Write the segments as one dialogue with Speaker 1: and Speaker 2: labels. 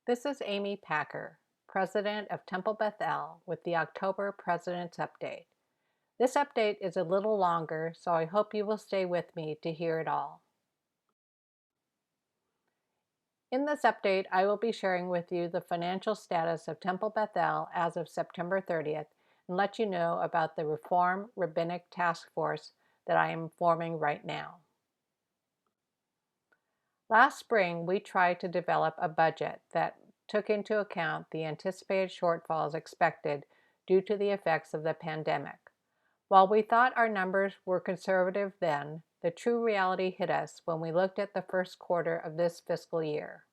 Speaker 1: This is Amy Packer, President of Temple Beth El with the October President's Update. This update is a little longer, so I hope you will stay with me to hear it all. In this update, I will be sharing with you the financial status of Temple Beth El as of September 30th and let you know about the Reform Rabbinic Task Force that I am forming right now. Last spring, we tried to develop a budget that took into account the anticipated shortfalls expected due to the effects of the pandemic. While we thought our numbers were conservative then, the true reality hit us when we looked at the first quarter of this fiscal year.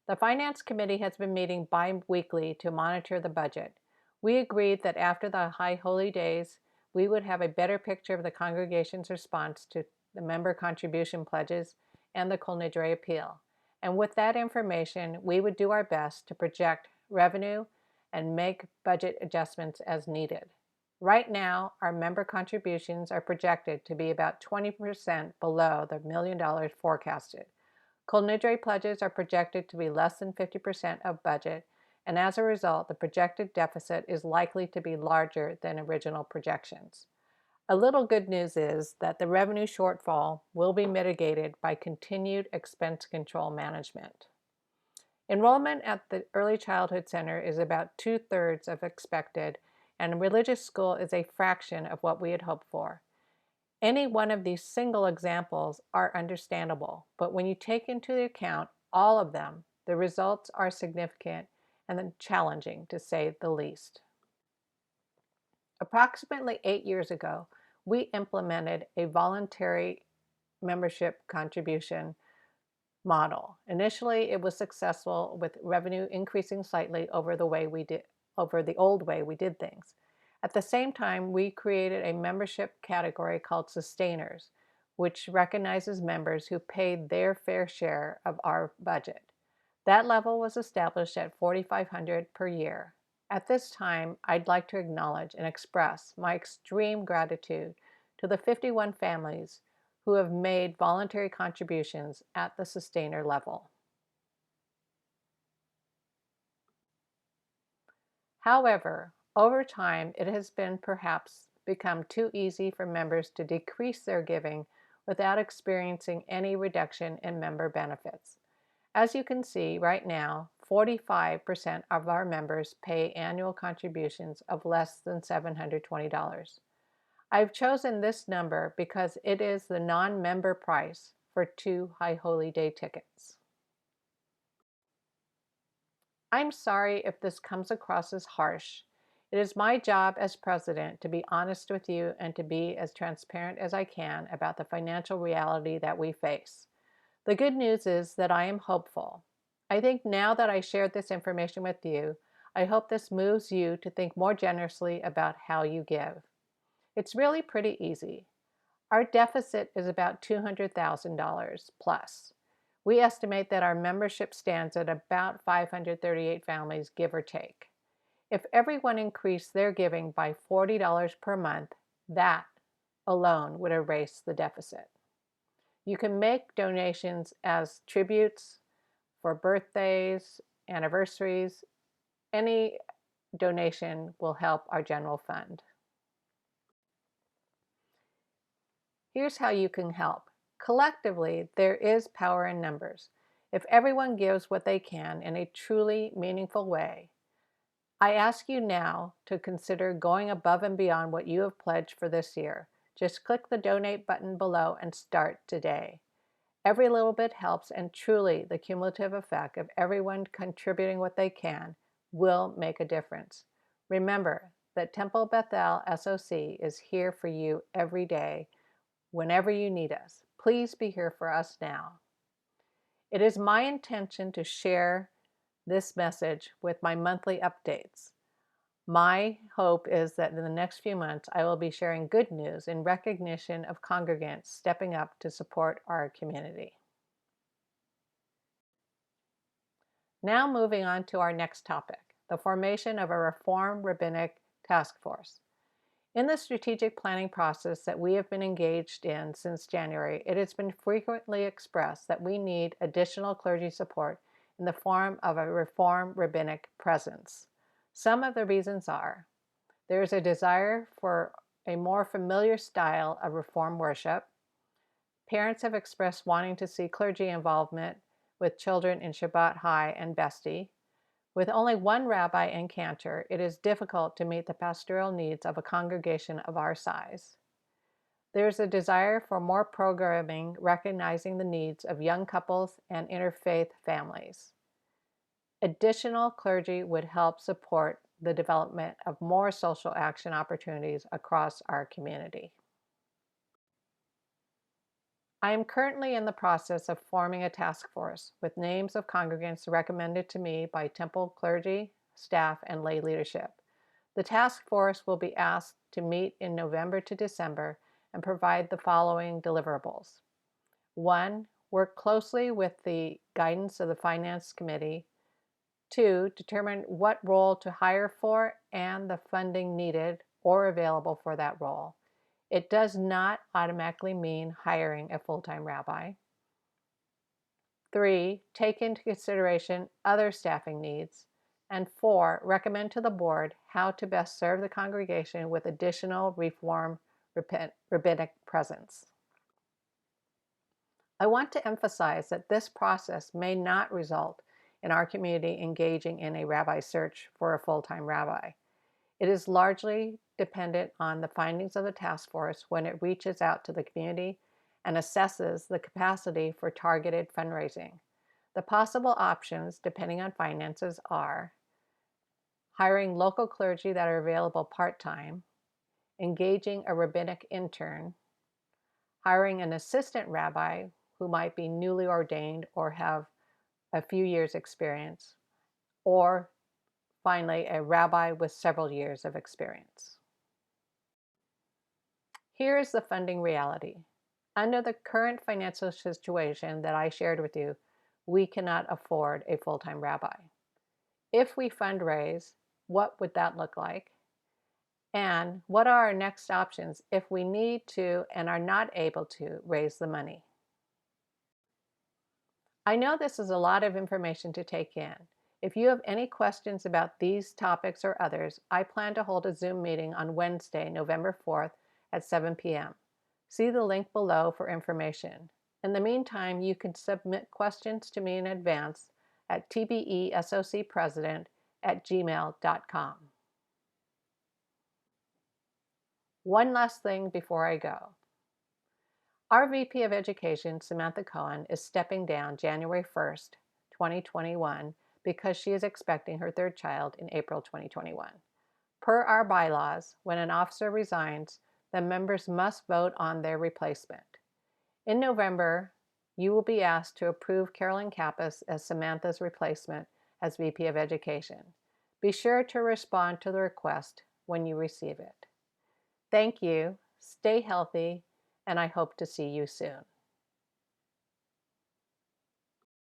Speaker 1: The Finance Committee has been meeting bi-weekly to monitor the budget. We agreed that after the High Holy Days, we would have a better picture of the congregation's response to the member contribution pledges and the Kol Nidre appeal. And with that information, we would do our best to project revenue and make budget adjustments as needed. Right now, our member contributions are projected to be about 20% below the $1 million forecasted. Kol Nidre pledges are projected to be less than 50% of budget, and as a result, the projected deficit is likely to be larger than original projections. A little good news is that the revenue shortfall will be mitigated by continued expense control management. Enrollment at the Early Childhood Center is about 2/3 of expected, and religious school is a fraction of what we had hoped for. Any one of these single examples are understandable, but when you take into account all of them, the results are significant and then challenging, to say the least. Approximately 8 years ago, we implemented a voluntary membership contribution model. Initially, it was successful, with revenue increasing slightly over the old way we did things. At the same time, we created a membership category called Sustainers, which recognizes members who paid their fair share of our budget. That level was established at $4,500 per year. At this time, I'd like to acknowledge and express my extreme gratitude to the 51 families who have made voluntary contributions at the Sustainer level. However, over time, it has perhaps become too easy for members to decrease their giving without experiencing any reduction in member benefits. As you can see right now, 45% of our members pay annual contributions of less than $720. I've chosen this number because it is the non-member price for 2 High Holy Day tickets. I'm sorry if this comes across as harsh. It is my job as president to be honest with you and to be as transparent as I can about the financial reality that we face. The good news is that I am hopeful. I think now that I shared this information with you, I hope this moves you to think more generously about how you give. It's really pretty easy. Our deficit is about $200,000 plus. We estimate that our membership stands at about 538 families, give or take. If everyone increased their giving by $40 per month, that alone would erase the deficit. You can make donations as tributes for birthdays, anniversaries. Any donation will help our general fund. Here's how you can help. Collectively, there is power in numbers. If everyone gives what they can in a truly meaningful way, I ask you now to consider going above and beyond what you have pledged for this year. Just click the donate button below and start today. Every little bit helps, and truly the cumulative effect of everyone contributing what they can will make a difference. Remember that Temple Beth El SOC is here for you every day, whenever you need us. Please be here for us now. It is my intention to share this message with my monthly updates. My hope is that in the next few months, I will be sharing good news in recognition of congregants stepping up to support our community. Now moving on to our next topic, the formation of a Reform Rabbinic Task Force. In the strategic planning process that we have been engaged in since January, it has been frequently expressed that we need additional clergy support in the form of a Reform rabbinic presence. Some of the reasons are: there is a desire for a more familiar style of Reform worship. Parents have expressed wanting to see clergy involvement with children in Shabbat High and Besti. With only one rabbi and cantor, it is difficult to meet the pastoral needs of a congregation of our size. There is a desire for more programming recognizing the needs of young couples and interfaith families. Additional clergy would help support the development of more social action opportunities across our community. I am currently in the process of forming a task force with names of congregants recommended to me by temple clergy, staff, and lay leadership. The task force will be asked to meet in November to December and provide the following deliverables. 1. Work closely with the guidance of the Finance Committee. 2. Determine what role to hire for and the funding needed or available for that role. It does not automatically mean hiring a full-time rabbi. 3. Take into consideration other staffing needs. And 4. Recommend to the board how to best serve the congregation with additional Reform rabbinic presence. I want to emphasize that this process may not result in our community engaging in a rabbi search for a full-time rabbi. It is largely dependent on the findings of the task force when it reaches out to the community and assesses the capacity for targeted fundraising. The possible options, depending on finances, are hiring local clergy that are available part-time, engaging a rabbinic intern, hiring an assistant rabbi who might be newly ordained or have a few years' experience, or finally, a rabbi with several years of experience. Here is the funding reality. Under the current financial situation that I shared with you, we cannot afford a full-time rabbi. If we fundraise, what would that look like? And what are our next options if we need to and are not able to raise the money? I know this is a lot of information to take in. If you have any questions about these topics or others, I plan to hold a Zoom meeting on Wednesday, November 4th at 7 p.m. See the link below for information. In the meantime, you can submit questions to me in advance at tbesocpresident@gmail.com. One last thing before I go. Our VP of Education, Samantha Cohen, is stepping down January 1st, 2021, because she is expecting her third child in April 2021. Per our bylaws, when an officer resigns, the members must vote on their replacement. In November, you will be asked to approve Carolyn Kappas as Samantha's replacement as VP of Education. Be sure to respond to the request when you receive it. Thank you, stay healthy, and I hope to see you soon.